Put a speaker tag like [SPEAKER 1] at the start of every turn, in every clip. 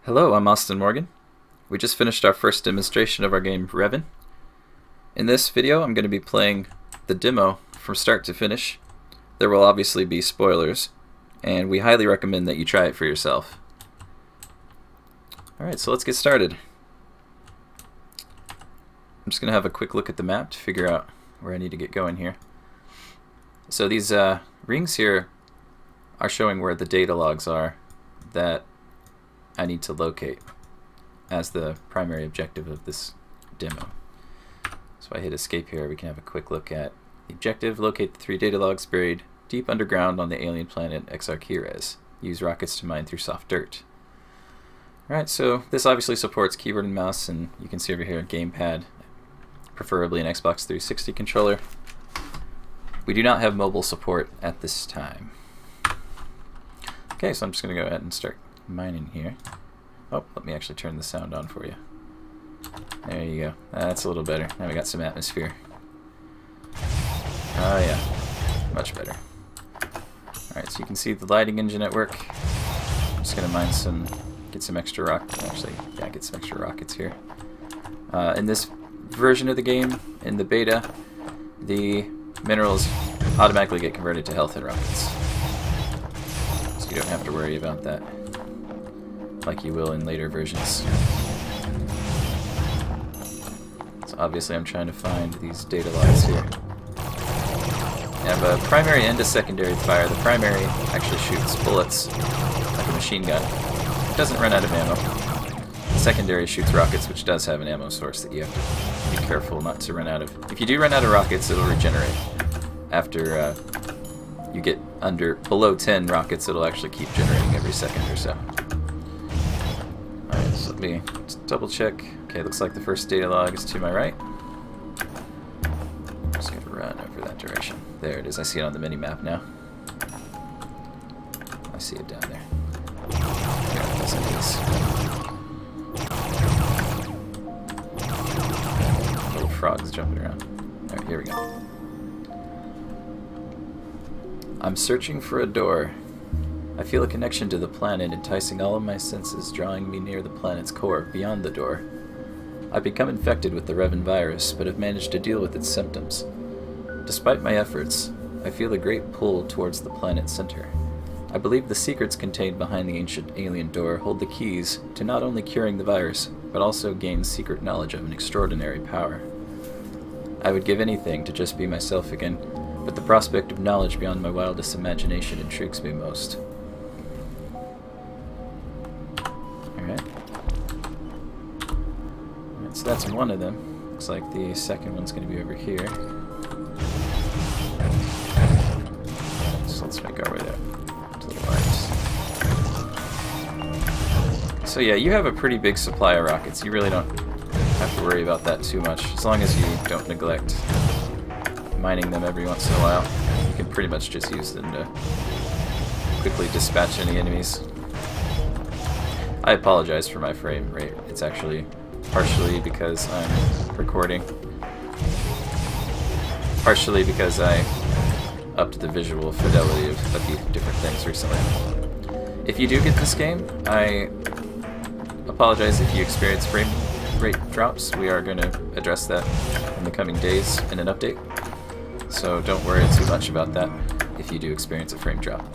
[SPEAKER 1] Hello, I'm Austin Morgan. We just finished our first demonstration of our game ReVeN. In this video I'm going to be playing the demo from start to finish. There will obviously be spoilers, and we highly recommend that you try it for yourself. Alright, so let's get started. I'm just going to have a quick look at the map to figure out where I need to get going here. So these rings here are showing where the data logs are that I need to locate as the primary objective of this demo. So if I hit escape here, we can have a quick look at the objective. Locate the 3 data logs buried deep underground on the alien planet Exarchires. Use rockets to mine through soft dirt. Alright, so this obviously supports keyboard and mouse, and you can see over here a gamepad, preferably an Xbox 360 controller. We do not have mobile support at this time. Okay, so I'm just going to go ahead and start mining here. Oh, let me actually turn the sound on for you. There you go. That's a little better. Now we got some atmosphere. Oh yeah, much better. Alright, so you can see the lighting engine at work. I'm just going to mine some, get some extra get some extra rockets here. In this version of the game, in the beta, the minerals automatically get converted to health and rockets. So you don't have to worry about that like you will in later versions. So obviously I'm trying to find these data logs here. I have a primary and a secondary fire. The primary actually shoots bullets like a machine gun. It doesn't run out of ammo. The secondary shoots rockets, which does have an ammo source that you have to be careful not to run out of. If you do run out of rockets, it'll regenerate. After you get below 10 rockets, it'll actually keep generating every second or so. Alright, so let me just double check. Okay, looks like the first data log is to my right. I'm just going to run over that direction. There it is. I see it on the mini-map now. I see it down there. There it is. Little frogs jumping around. Alright, here we go. I'm searching for a door. I feel a connection to the planet, enticing all of my senses, drawing me near the planet's core, beyond the door. I've become infected with the ReVeN virus, but have managed to deal with its symptoms. Despite my efforts, I feel a great pull towards the planet's center. I believe the secrets contained behind the ancient alien door hold the keys to not only curing the virus, but also gain secret knowledge of an extraordinary power. I would give anything to just be myself again, but the prospect of knowledge beyond my wildest imagination intrigues me most. Alright, so that's one of them. Looks like the second one's going to be over here. So let's make our way there to the right. So yeah, you have a pretty big supply of rockets. You really don't have to worry about that too much, as long as you don't neglect mining them every once in a while. You can pretty much just use them to quickly dispatch any enemies. I apologize for my frame rate. It's actually partially because I'm recording, partially because I upped the visual fidelity of a few different things recently. If you do get this game, I apologize if you experience frame rate drops. We are going to address that in the coming days in an update. So don't worry too much about that if you do experience a frame drop.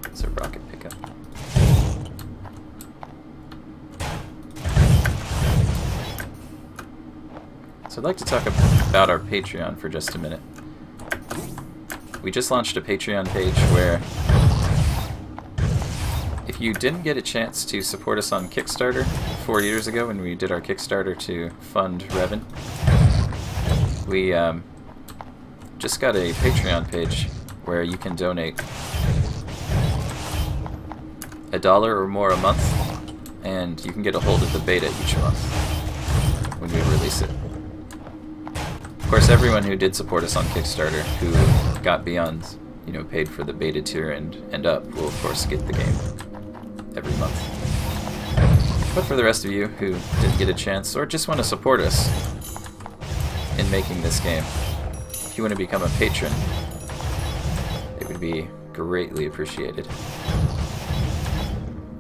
[SPEAKER 1] It's a rocket pickup. So I'd like to talk about our Patreon for just a minute. We just launched a Patreon page where if you didn't get a chance to support us on Kickstarter 4 years ago when we did our Kickstarter to fund ReVeN, we just got a Patreon page where you can donate $1 or more a month, and you can get a hold of the beta each month when we release it. Of course, everyone who did support us on Kickstarter, who got beyond you know, paid for the beta tier and up will of course get the game every month. But for the rest of you who didn't get a chance or just want to support us in making this game, if you want to become a patron, it would be greatly appreciated.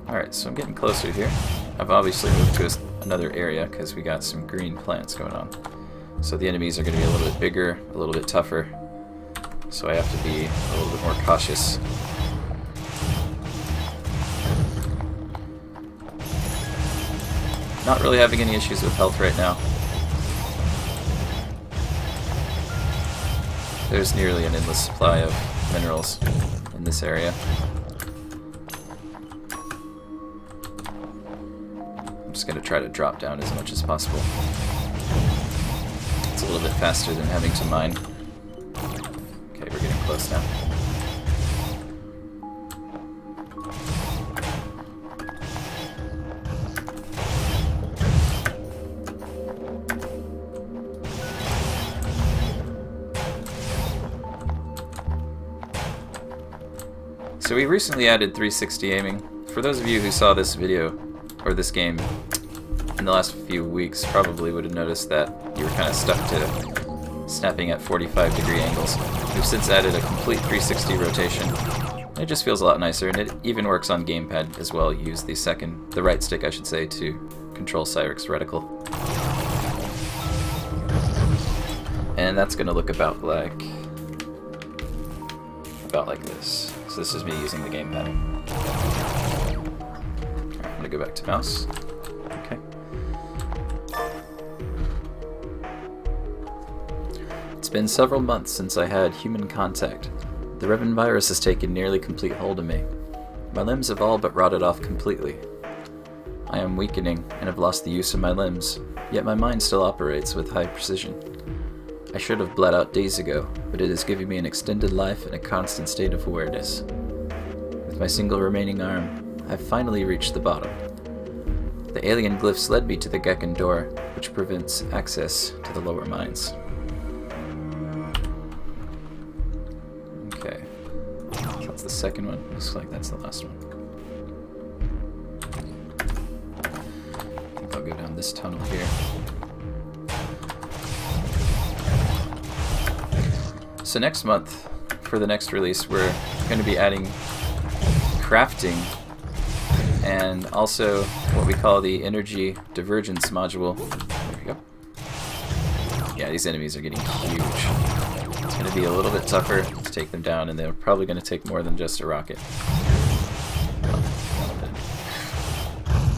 [SPEAKER 1] Alright, so I'm getting closer here. I've obviously moved to another area because we got some green plants going on. So the enemies are going to be a little bit bigger, a little bit tougher. So I have to be a little bit more cautious. Not really having any issues with health right now. There's nearly an endless supply of minerals in this area. I'm just going to try to drop down as much as possible. It's a little bit faster than having to mine. Okay, we're getting close now. So we recently added 360 aiming. For those of you who saw this video, or this game, in the last few weeks, probably would have noticed that you were kind of stuck to snapping at 45-degree angles. We've since added a complete 360 rotation. It just feels a lot nicer, and it even works on gamepad as well. You use the right stick, I should say, to control Cyric's reticle. And that's going to look about like this. So this is me using the gamepad. Alright, I'm going to go back to mouse. Okay. It's been several months since I had human contact. The ReVeN virus has taken nearly complete hold of me. My limbs have all but rotted off completely. I am weakening and have lost the use of my limbs, yet my mind still operates with high precision. I should have bled out days ago, but it is giving me an extended life and a constant state of awareness. With my single remaining arm, I have finally reached the bottom. The alien glyphs led me to the Gekken door, which prevents access to the lower mines. Okay, so that's the second one. Looks like that's the last one. I think I'll go down this tunnel here. So next month, for the next release, we're going to be adding crafting and also what we call the energy divergence module. There we go. Yeah, these enemies are getting huge. It's going to be a little bit tougher to take them down, and they're probably going to take more than just a rocket.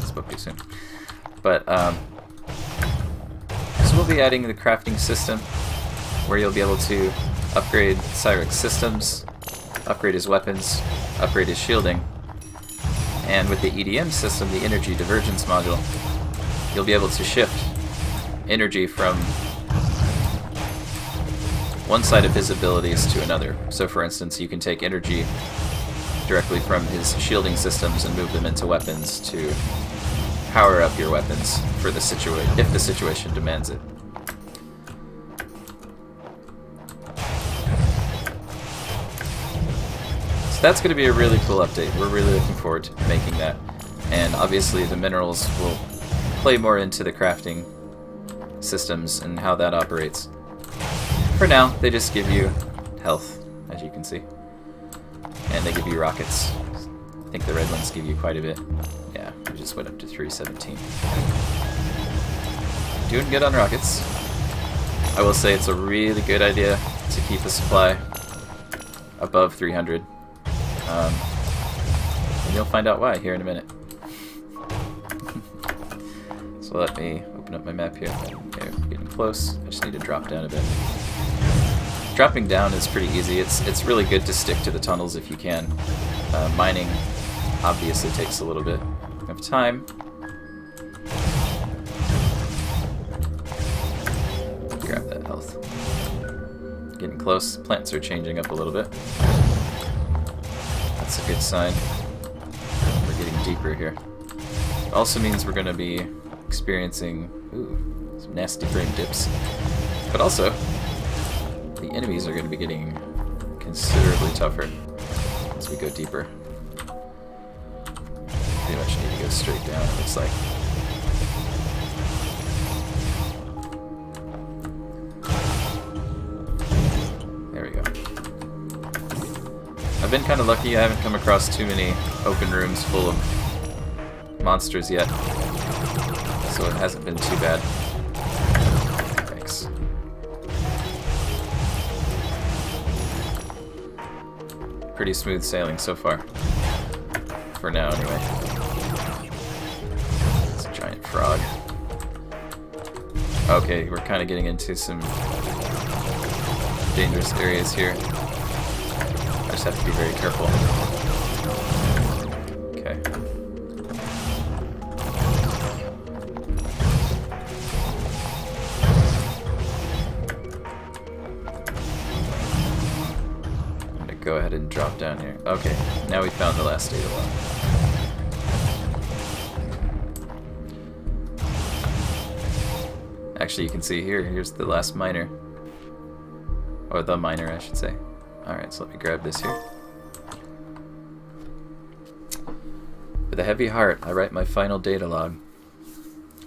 [SPEAKER 1] Spoke too soon. But, so we'll be adding the crafting system, where you'll be able to upgrade Cyric's systems, upgrade his weapons, upgrade his shielding, and with the EDM system, the energy divergence module, you'll be able to shift energy from one side of his abilities to another. So for instance, you can take energy directly from his shielding systems and move them into weapons to power up your weapons for the if the situation demands it. That's going to be a really cool update. We're really looking forward to making that. And obviously the minerals will play more into the crafting systems and how that operates. For now, they just give you health, as you can see. And they give you rockets. I think the red ones give you quite a bit. Yeah, we just went up to 317. Doing good on rockets. I will say it's a really good idea to keep the supply above 300. And you'll find out why here in a minute. So let me open up my map here. Okay, we're getting close. I just need to drop down a bit. Dropping down is pretty easy. It's really good to stick to the tunnels if you can. Mining obviously takes a little bit of time. Grab that health. Getting close. Plants are changing up a little bit. That's a good sign. We're getting deeper here. It also means we're going to be experiencing some nasty frame dips. But also, the enemies are going to be getting considerably tougher as we go deeper. Pretty much need to go straight down, it looks like. There we go. I've been kind of lucky. I haven't come across too many open rooms full of monsters yet, so it hasn't been too bad. Thanks. Pretty smooth sailing so far. For now, anyway. It's a giant frog. Okay, we're kind of getting into some dangerous areas here. I just have to be very careful. Okay. I'm gonna go ahead and drop down here. Okay, now we found the last data log. Actually, you can see here, here's the last miner. Or the miner, I should say. Alright, so let me grab this here. With a heavy heart, I write my final data log.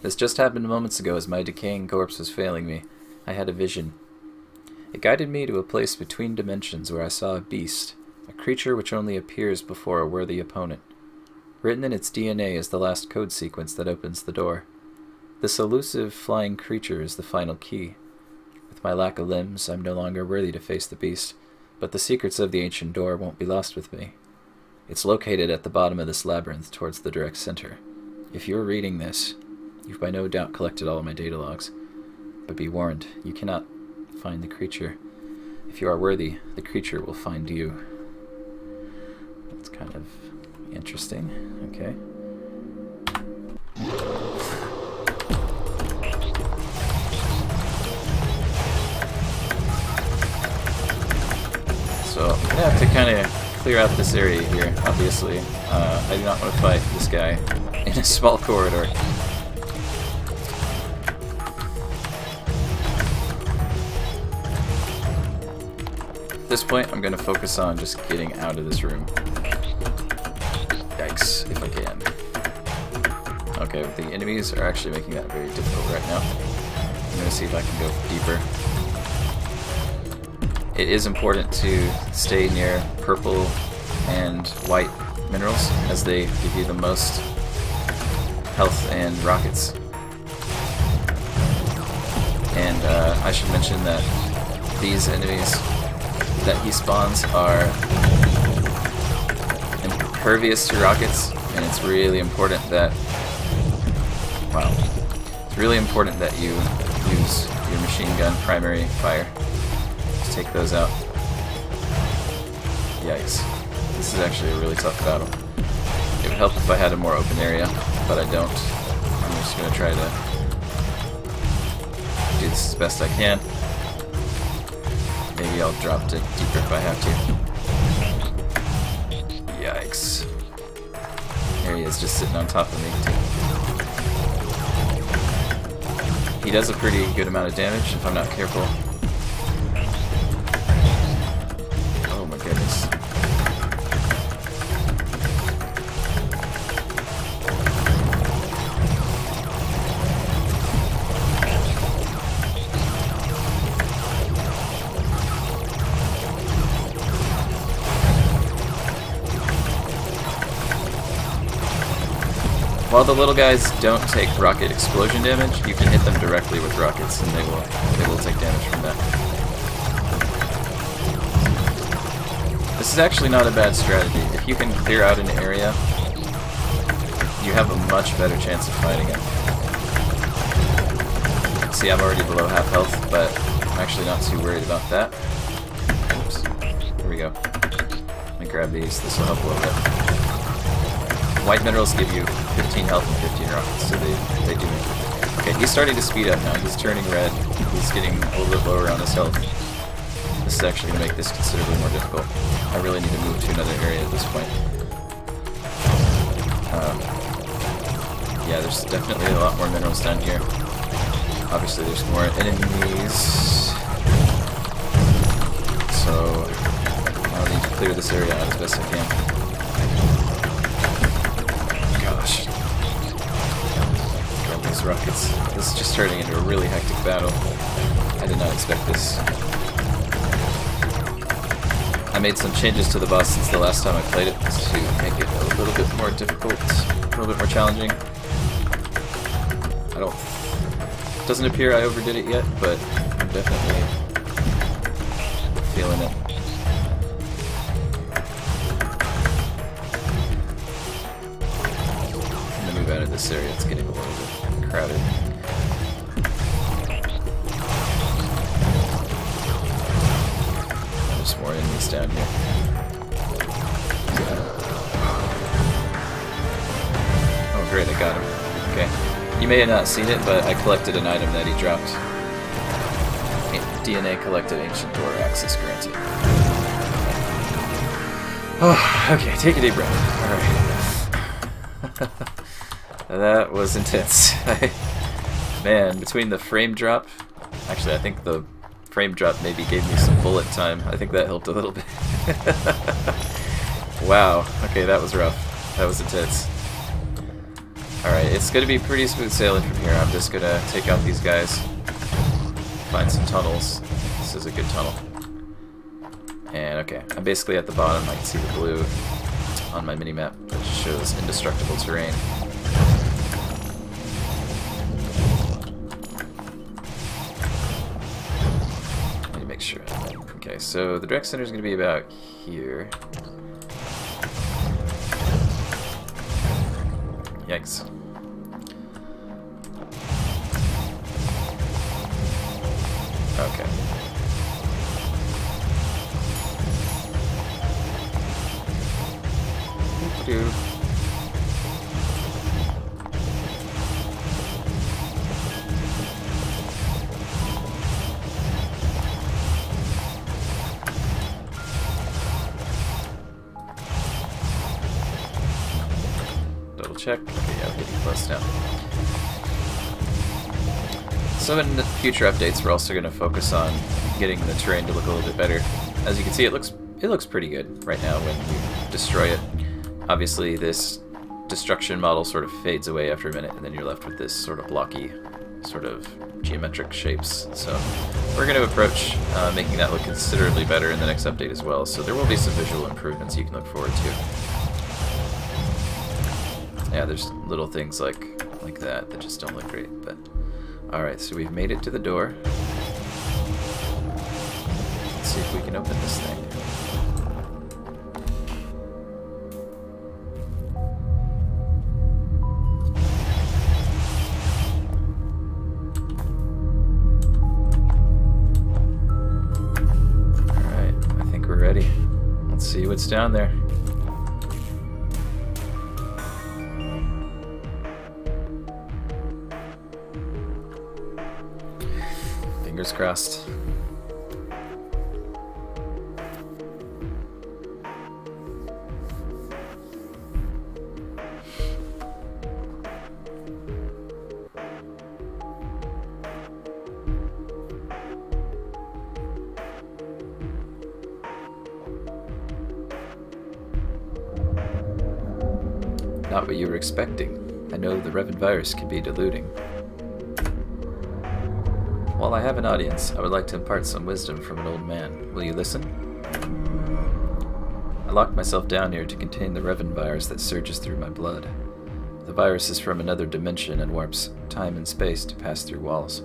[SPEAKER 1] This just happened moments ago as my decaying corpse was failing me. I had a vision. It guided me to a place between dimensions where I saw a beast, a creature which only appears before a worthy opponent. Written in its DNA is the last code sequence that opens the door. This elusive flying creature is the final key. With my lack of limbs, I'm no longer worthy to face the beast, but the secrets of the ancient door won't be lost with me. It's located at the bottom of this labyrinth towards the direct center. If you're reading this, you've by no doubt collected all of my data logs. But be warned, you cannot find the creature. If you are worthy, the creature will find you. That's kind of interesting. Okay. So I'm gonna have to kind of clear out this area here, obviously. I do not want to fight this guy in a small corridor. At this point, I'm gonna focus on just getting out of this room. Yikes, if I can. Okay, the enemies are actually making that very difficult right now. I'm gonna see if I can go deeper. It is important to stay near purple and white minerals, as they give you the most health and rockets. And I should mention that these enemies that he spawns are impervious to rockets, and it's really important that, wow, it's really important that you use your machine gun primary fire. Take those out. Yikes. This is actually a really tough battle. It would help if I had a more open area, but I don't. I'm just going to try to do this as best I can. Maybe I'll drop it deeper if I have to. Yikes. There he is, just sitting on top of me. He does a pretty good amount of damage if I'm not careful. Goodness. While the little guys don't take rocket explosion damage, you can hit them directly with rockets and they will take damage from that. This is actually not a bad strategy. If you can clear out an area, you have a much better chance of fighting it. See, I'm already below half health, but I'm actually not too worried about that. Oops. Here we go. Let me grab these. This will help a little bit. White minerals give you 15 health and 15 rockets, so they do make it. Okay, he's starting to speed up now. He's turning red. He's getting a little bit lower on his health. This is actually going to make this considerably more difficult. I really need to move to another area at this point. Yeah, there's definitely a lot more minerals down here. Obviously there's more enemies. So, clear this area out as best I can. Gosh. All these rockets. This is just turning into a really hectic battle. I did not expect this. I made some changes to the boss since the last time I played it to make it a little bit more difficult, a little bit more challenging. Doesn't appear I overdid it yet, but I'm definitely feeling it. I'm gonna move out of this area, it's getting a little bit crowded. There's more enemies down here. Oh great, I got him. Okay. You may have not seen it, but I collected an item that he dropped. DNA collected, ancient door access granted. Oh, okay, take a deep breath. Alright. That was intense. Man, between the frame drop... Actually, I think the frame drop maybe gave me some bullet time. I think that helped a little bit. Wow. Okay, that was rough. That was intense. Alright, it's going to be pretty smooth sailing from here. I'm just going to take out these guys. Find some tunnels. This is a good tunnel. And okay, I'm basically at the bottom. I can see the blue on my mini-map, which shows indestructible terrain. Let me make sure. Okay, so the direct center is going to be about here. Yikes. Okay. Dude. Double check. Okay, yeah, we're getting close now. So in the future updates, we're also going to focus on getting the terrain to look a little bit better. As you can see, it looks pretty good right now when you destroy it. Obviously, this destruction model sort of fades away after a minute, and then you're left with this sort of blocky, sort of geometric shapes. So we're going to approach making that look considerably better in the next update as well. So there will be some visual improvements you can look forward to. Yeah, there's little things like that just don't look great, but. Alright, so we've made it to the door. Let's see if we can open this thing. Alright, I think we're ready. Let's see what's down there. Fingers crossed. Not what you were expecting. I know the ReVeN virus can be deluding. While I have an audience, I would like to impart some wisdom from an old man. Will you listen? I locked myself down here to contain the ReVeN virus that surges through my blood. The virus is from another dimension and warps time and space to pass through walls.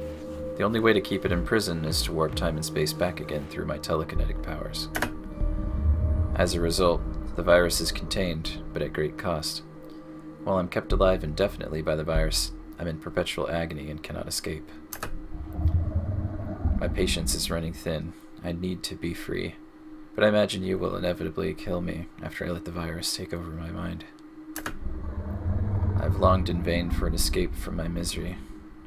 [SPEAKER 1] The only way to keep it in prison is to warp time and space back again through my telekinetic powers. As a result, the virus is contained, but at great cost. While I'm kept alive indefinitely by the virus, I'm in perpetual agony and cannot escape. My patience is running thin. I need to be free. But I imagine you will inevitably kill me after I let the virus take over my mind. I've longed in vain for an escape from my misery,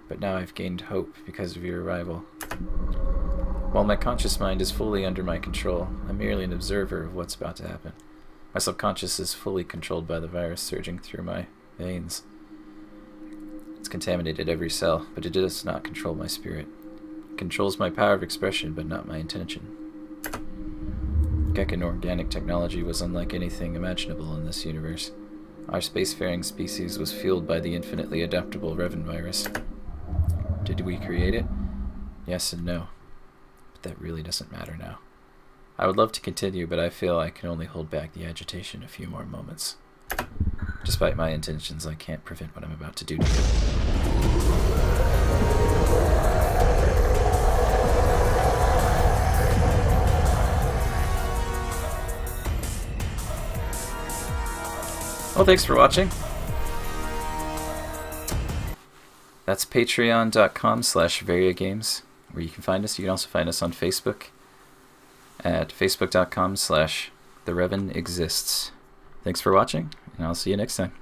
[SPEAKER 1] but now I've gained hope because of your arrival. While my conscious mind is fully under my control, I'm merely an observer of what's about to happen. My subconscious is fully controlled by the virus surging through my veins. It's contaminated every cell, but it does not control my spirit. It controls my power of expression, but not my intention. Gekan organic technology was unlike anything imaginable in this universe. Our spacefaring species was fueled by the infinitely adaptable ReVeN virus. Did we create it? Yes and no. But that really doesn't matter now. I would love to continue, but I feel I can only hold back the agitation a few more moments. Despite my intentions, I can't prevent what I'm about to do to you. Well, thanks for watching. That's patreon.com/variagames, where you can find us. You can also find us on Facebook at facebook.com/theReVeN exists. Thanks for watching, and I'll see you next time.